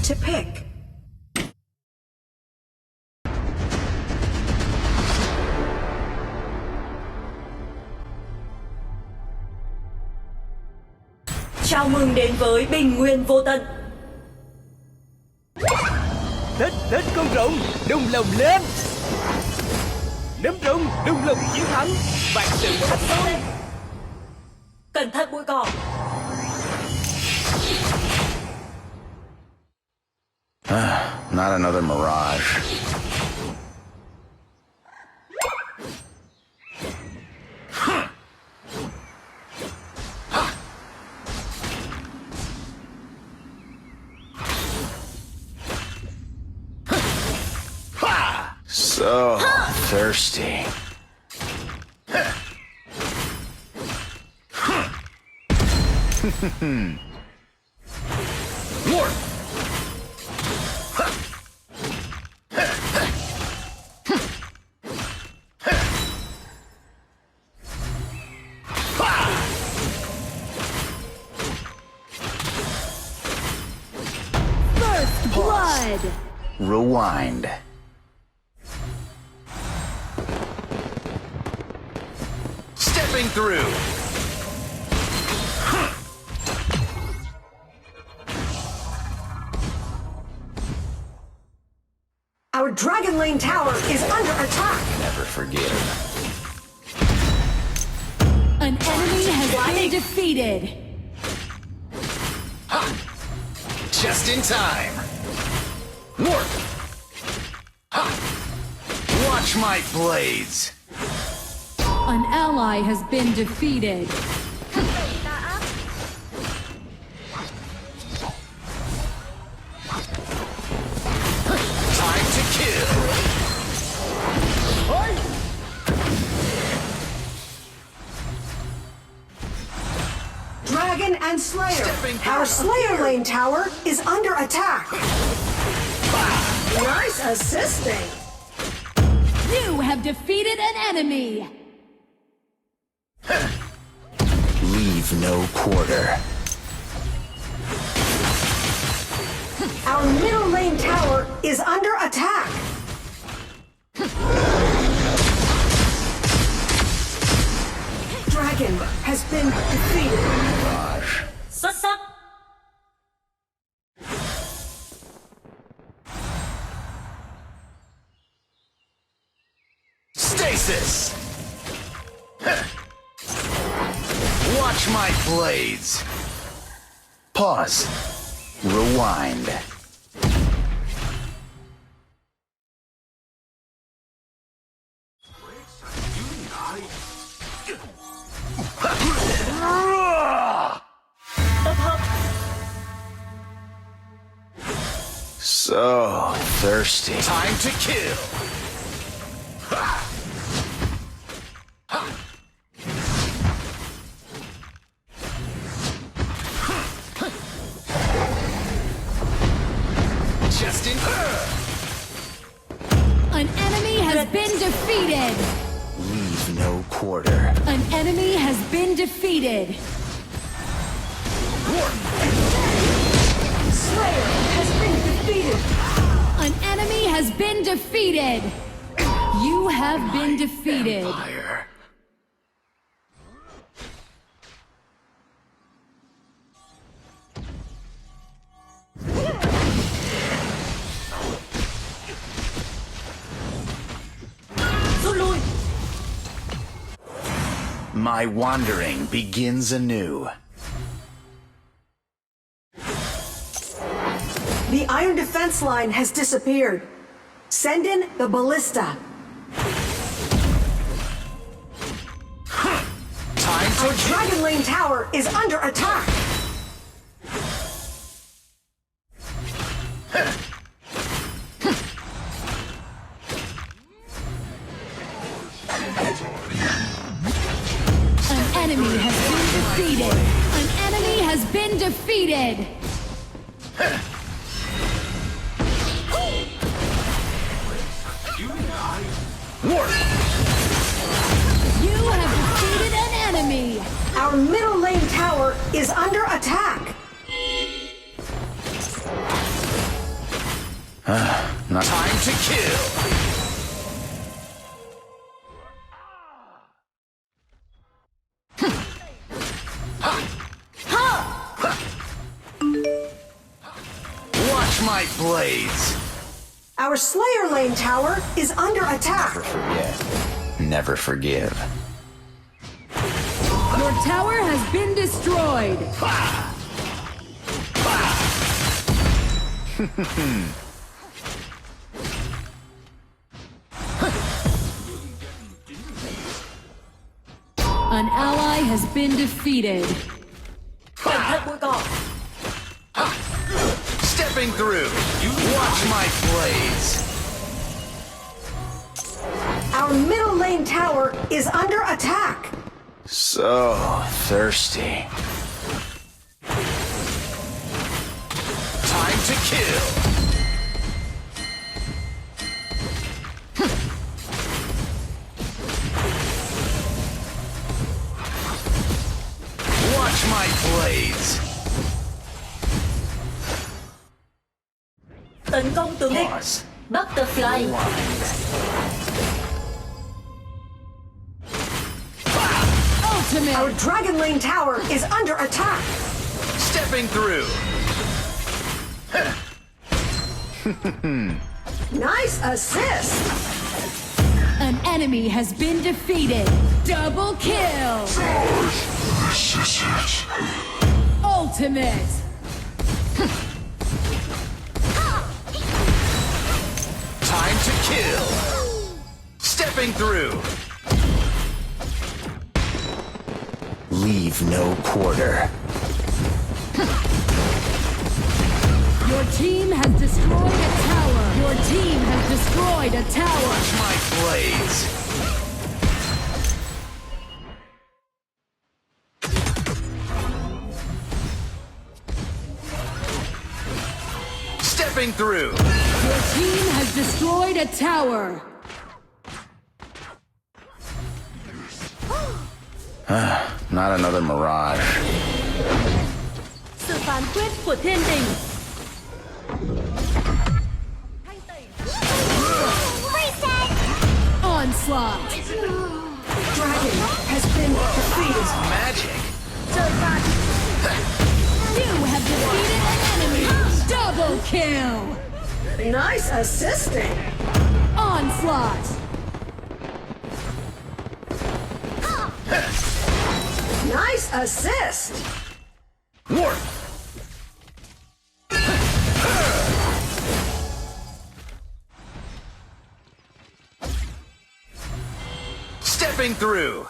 to pick. Chào mừng đến với bình nguyên vô tận. Tết Tết con rồng, đùng lồng lên. Nấm rồng, đùng lồng chiến thắng. Vạn sự thành công. Cẩn thận bụi cỏ. Not another Muraz. So thirsty. More. First blood. Rewind. Stepping through. Our Dragon Lane tower is under attack. Never forget. An enemy has been defeated. Ha! Just in time. Warp. Ha! Watch my blades. An ally has been defeated. Time to kill. Dragon and Slayer. Stepping Our through. Slayer Lane tower is under attack. Nice assisting. You have defeated an enemy. Leave no quarter. Our middle lane tower is under attack. Dragon has been defeated. Gosh. Xuất sắc. Stasis. Watch my blades. Pause. Rewind. So thirsty. Time to kill. Just in. An enemy has been defeated. Leave no quarter. An enemy has been defeated. Slayer has been defeated. An enemy has been defeated. You have been defeated. Empire. Rút lui. My wandering begins anew. The iron defense line has disappeared. Send in the ballista. Time Our to Dragon Lane tower is under attack. An enemy has been defeated. An enemy has been defeated. warp. You have defeated an enemy. Our middle lane tower is under attack. Not time to kill. Watch my blades. Our Slayer Lane tower is under attack. Never forget. Never forgive. Your tower has been destroyed. An ally has been defeated. Stepping through. You watch my blades. Our middle lane tower is under attack. So thirsty. Time to kill. Watch my blades. Tấn công tướng địch. Pause. Butterfly. Ultimate. Our Dragon Lane tower is under attack. Stepping through. Nice assist. An enemy has been defeated. Double kill. Ultimate. Time to kill. Stepping through. Leave no quarter. Your team has destroyed a tower. Your team has destroyed a tower. Watch my blades. Stepping through. Your team has destroyed a tower. Not another Muraz. Sự phán quyết của thiên đình. Onslaught. Dragon has been defeated. Magic. Trời phạt. You have defeated an enemy. Double kill. Nice assisting. Onslaught. Nice assist. Warp. Stepping through.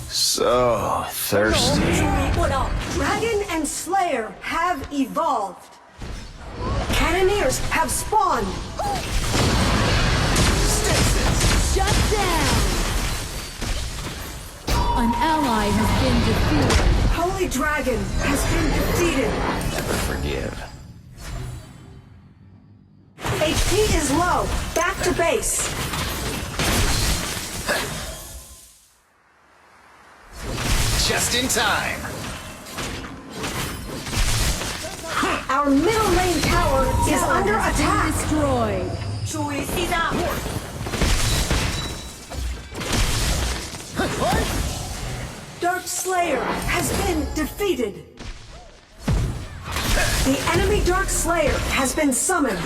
So thirsty. Chú ý của đỏ. Dragon and Slayer have evolved. Cannoneers have spawned. Shut down. An ally has been defeated. Holy Dragon has been defeated. Never forgive. HP is low. Back to base. Just in time. Our middle lane tower is under attack. Destroyed. Chú ý si ra. Dark Slayer has been defeated. The enemy Dark Slayer has been summoned.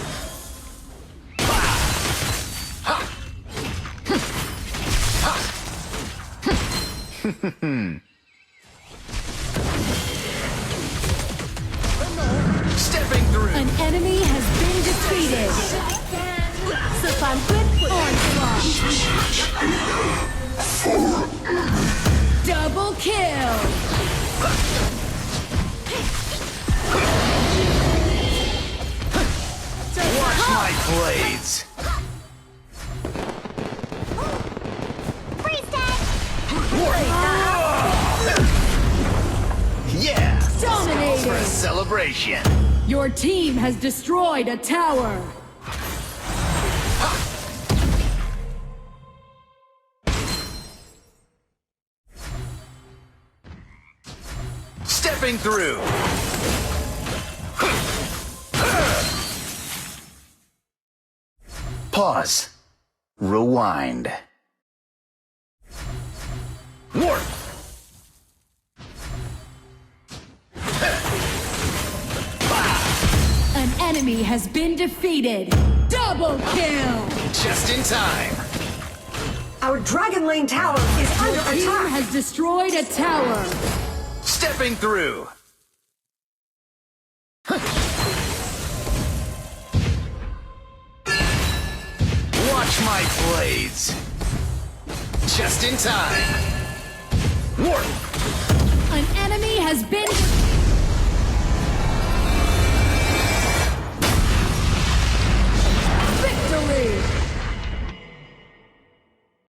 Stepping through. An enemy has been defeated. Sự phán quyết của Onslaught. Double kill. Watch my blades. Yeah. Dominating. For a celebration. Your team has destroyed a tower. Stepping through. Pause. Rewind. Warp. An enemy has been defeated. Double kill. Just in time. Our Dragon Lane tower is under Your team attack. has destroyed a tower. Stepping through. Watch my blades. Just in time. Warp. An enemy has been... Victory!